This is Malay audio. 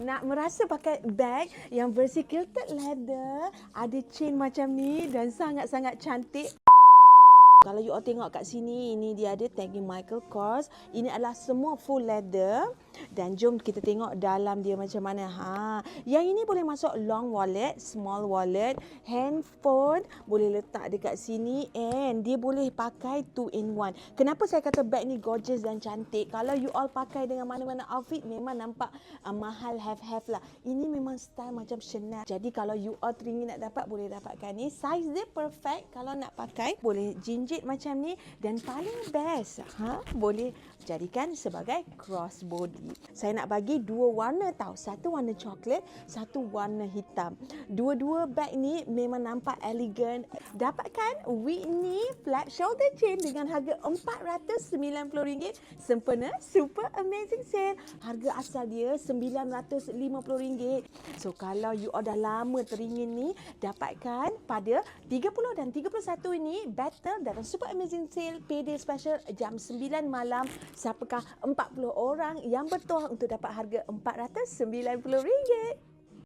Nak merasa pakai bag yang versi quilted leather, ada chain macam ni dan sangat-sangat cantik. Kalau you all tengok kat sini, ini dia ada tagging Michael Kors. Ini adalah semua full leather. Dan jom kita tengok dalam dia macam mana. Yang ini boleh masuk long wallet, small wallet, handphone, boleh letak dekat sini and dia boleh pakai 2-in-1. Kenapa saya kata bag ni gorgeous dan cantik? Kalau you all pakai dengan mana-mana outfit memang nampak mahal have lah. Ini memang style macam Chanel. Jadi kalau you all teringin nak dapat, boleh dapatkan ni. Size dia perfect kalau nak pakai. Boleh jinjit macam ni dan paling best, boleh jadikan sebagai crossbody. Saya nak bagi dua warna tau. Satu warna coklat, satu warna hitam. Dua-dua bag ni memang nampak elegan. Dapatkan Whitney flat shoulder chain dengan harga RM490. Sempena super amazing sale. Harga asal dia RM950. So kalau you all dah lama teringin ni, dapatkan pada 30 dan 31 ini battle dalam super amazing sale payday special jam 9 malam. Siapakah 40 orang yang bertuah untuk dapat harga RM490?